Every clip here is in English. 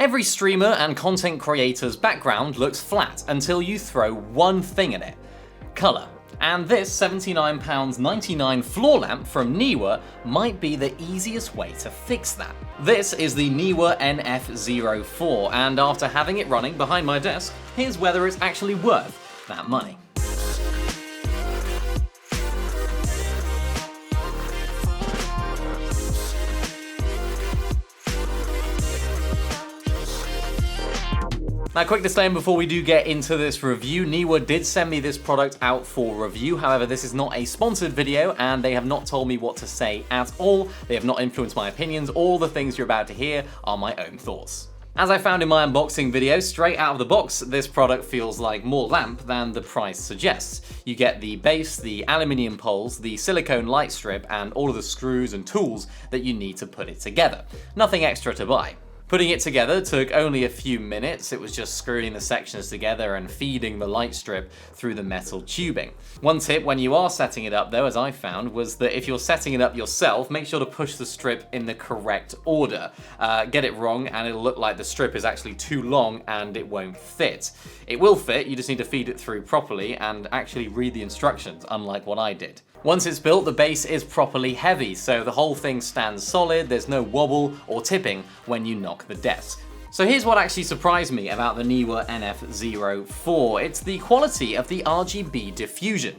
Every streamer and content creator's background looks flat until you throw one thing at it: colour. And this £79.99 floor lamp from Neewer might be the easiest way to fix that. This is the Neewer NF04, and after having it running behind my desk, here's whether it's actually worth that money. Now, quick disclaimer before we do get into this review, Neewer did send me this product out for review. However, this is not a sponsored video and they have not told me what to say at all. They have not influenced my opinions. All the things you're about to hear are my own thoughts. As I found in my unboxing video, straight out of the box, this product feels like more lamp than the price suggests. You get the base, the aluminium poles, the silicone light strip, and all of the screws and tools that you need to put it together. Nothing extra to buy. Putting it together took only a few minutes. It was just screwing the sections together and feeding the light strip through the metal tubing. One tip when you are setting it up though, as I found, was that if you're setting it up yourself, make sure to push the strip in the correct order. Get it wrong and it'll look like the strip is actually too long and it won't fit. It will fit, you just need to feed it through properly and actually read the instructions, unlike what I did. Once it's built, the base is properly heavy, so the whole thing stands solid, there's no wobble or tipping when you knock the desk. So here's what actually surprised me about the Neewer NF04. It's the quality of the RGB diffusion.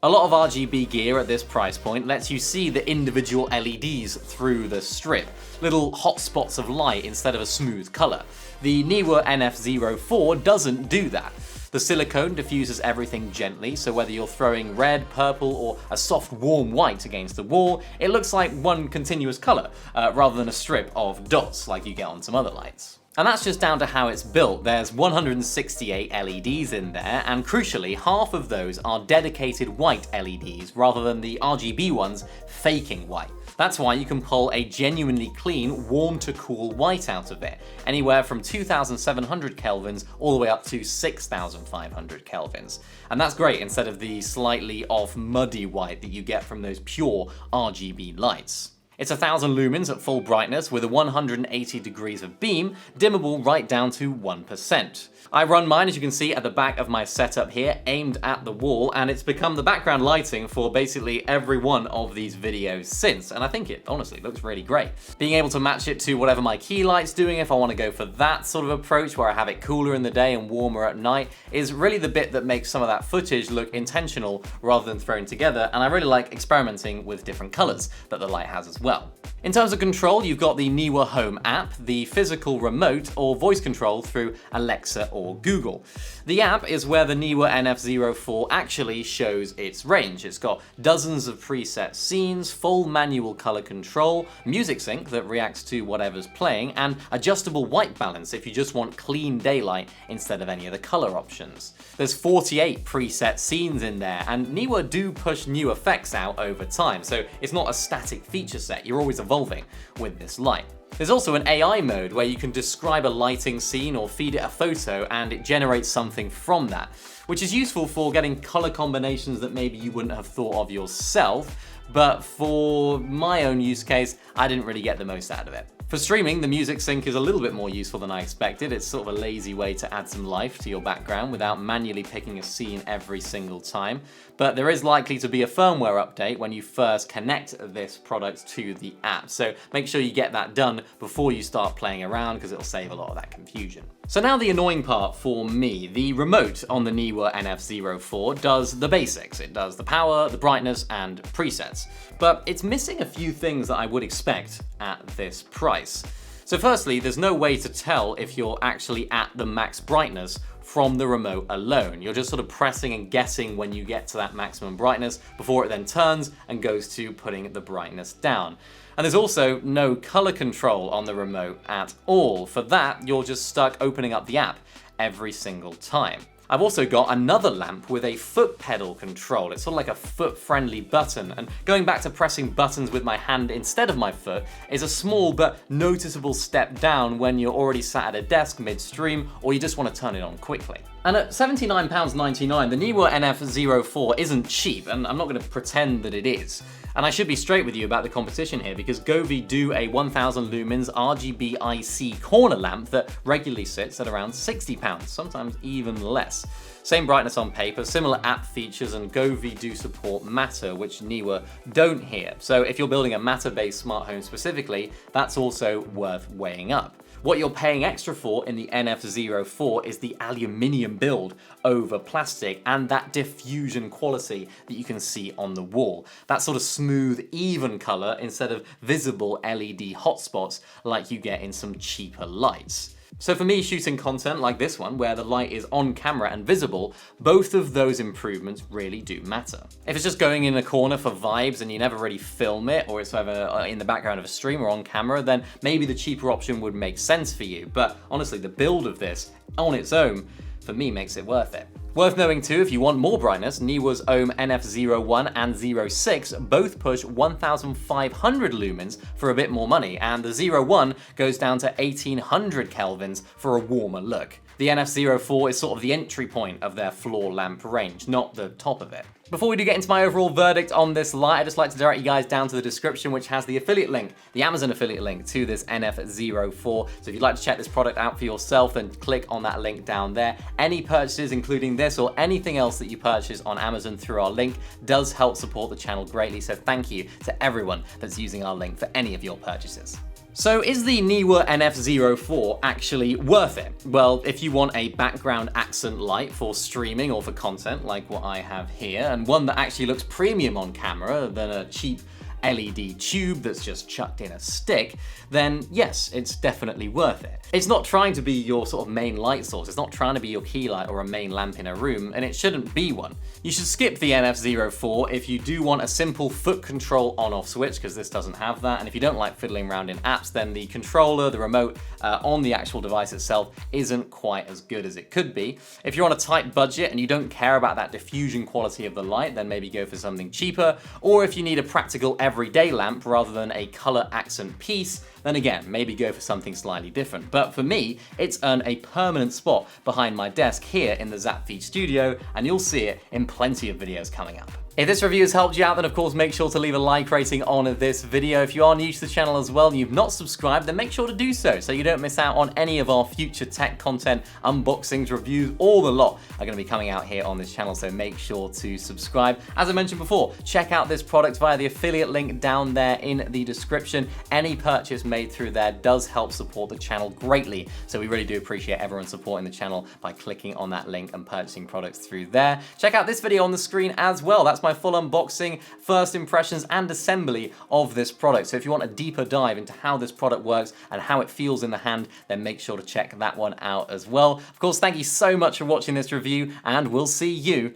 A lot of RGB gear at this price point lets you see the individual LEDs through the strip, little hot spots of light instead of a smooth color. The Neewer NF04 doesn't do that. The silicone diffuses everything gently, so whether you're throwing red, purple, or a soft warm white against the wall, it looks like one continuous color, rather than a strip of dots like you get on some other lights. And that's just down to how it's built. There's 168 LEDs in there, and crucially, half of those are dedicated white LEDs, rather than the RGB ones faking white. That's why you can pull a genuinely clean, warm to cool white out of it, anywhere from 2700 kelvins all the way up to 6500 kelvins. And that's great instead of the slightly off muddy white that you get from those pure RGB lights. It's 1000 lumens at full brightness with a 180 degrees of beam, dimmable right down to 1%. I run mine, as you can see, at the back of my setup here, aimed at the wall, and it's become the background lighting for basically every one of these videos since, and I think it honestly looks really great. Being able to match it to whatever my key light's doing, if I want to go for that sort of approach where I have it cooler in the day and warmer at night, is really the bit that makes some of that footage look intentional rather than thrown together, and I really like experimenting with different colors that the light has as well. In terms of control, you've got the Neewer Home app, the physical remote, or voice control through Alexa or Google. The app is where the Neewer NF04 actually shows its range. It's got dozens of preset scenes, full manual color control, music sync that reacts to whatever's playing, and adjustable white balance if you just want clean daylight instead of any of the color options. There's 48 preset scenes in there, and Neewer do push new effects out over time, so it's not a static feature set. You're always evolving with this light. There's also an AI mode where you can describe a lighting scene or feed it a photo and it generates something from that, which is useful for getting color combinations that maybe you wouldn't have thought of yourself, but for my own use case, I didn't really get the most out of it. For streaming, the music sync is a little bit more useful than I expected. It's sort of a lazy way to add some life to your background without manually picking a scene every single time. But there is likely to be a firmware update when you first connect this product to the app. So make sure you get that done before you start playing around because it'll save a lot of that confusion. So now the annoying part for me. The remote on the Neewer NF04 does the basics. It does the power, the brightness, and presets. But it's missing a few things that I would expect at this price. So firstly, there's no way to tell if you're actually at the max brightness from the remote alone. You're just sort of pressing and guessing when you get to that maximum brightness before it then turns and goes to putting the brightness down. And there's also no color control on the remote at all. For that, you're just stuck opening up the app every single time. I've also got another lamp with a foot pedal control. It's sort of like a foot-friendly button, and going back to pressing buttons with my hand instead of my foot is a small but noticeable step down when you're already sat at a desk mid-stream or you just want to turn it on quickly. And at £79.99, the Neewer NF04 isn't cheap, and I'm not going to pretend that it is. And I should be straight with you about the competition here, because Govee do a 1000 lumens RGB IC corner lamp that regularly sits at around £60, sometimes even less. Same brightness on paper, similar app features, and Govee do support Matter, which Neewer don't here. So if you're building a Matter-based smart home specifically, that's also worth weighing up. What you're paying extra for in the NF04 is the aluminium build over plastic and that diffusion quality that you can see on the wall. That sort of smooth, even color instead of visible LED hotspots like you get in some cheaper lights. So for me, shooting content like this one, where the light is on camera and visible, both of those improvements really do matter. If it's just going in a corner for vibes and you never really film it, or it's either in the background of a stream or on camera, then maybe the cheaper option would make sense for you. But honestly, the build of this on its own, for me, makes it worth it. Worth knowing too, if you want more brightness, Neewer's Ohm NF01 and 06 both push 1500 lumens for a bit more money, and the 01 goes down to 1800 kelvins for a warmer look. The NF04 is sort of the entry point of their floor lamp range, not the top of it. Before we do get into my overall verdict on this light, I'd just like to direct you guys down to the description, which has the affiliate link, the Amazon affiliate link to this NF04. So if you'd like to check this product out for yourself, then click on that link down there. Any purchases, including this or anything else that you purchase on Amazon through our link, does help support the channel greatly. So thank you to everyone that's using our link for any of your purchases. So is the Neewer NF04 actually worth it? Well, if you want a background accent light for streaming or for content like what I have here, and one that actually looks premium on camera than a cheap LED tube that's just chucked in a stick, then yes, it's definitely worth it. It's not trying to be your sort of main light source, it's not trying to be your key light or a main lamp in a room, and it shouldn't be one. You should skip the NF04 if you do want a simple foot control on-off switch, because this doesn't have that, and if you don't like fiddling around in apps, then the controller, the remote on the actual device itself isn't quite as good as it could be. If you're on a tight budget and you don't care about that diffusion quality of the light, then maybe go for something cheaper, or if you need a practical everyday lamp rather than a color accent piece, then again, maybe go for something slightly different. But for me, it's earned a permanent spot behind my desk here in the ZapFeed studio, and you'll see it in plenty of videos coming up. If this review has helped you out, then of course make sure to leave a like rating on this video. If you are new to the channel as well and you've not subscribed, then make sure to do so you don't miss out on any of our future tech content, unboxings, reviews, all the lot are going to be coming out here on this channel, so make sure to subscribe. As I mentioned before, check out this product via the affiliate link down there in the description. Any purchase made through there does help support the channel greatly, so we really do appreciate everyone supporting the channel by clicking on that link and purchasing products through there. Check out this video on the screen as well. That's my full unboxing, first impressions, and assembly of this product. So if you want a deeper dive into how this product works and how it feels in the hand, then make sure to check that one out as well. Of course, thank you so much for watching this review, and we'll see you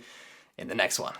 in the next one.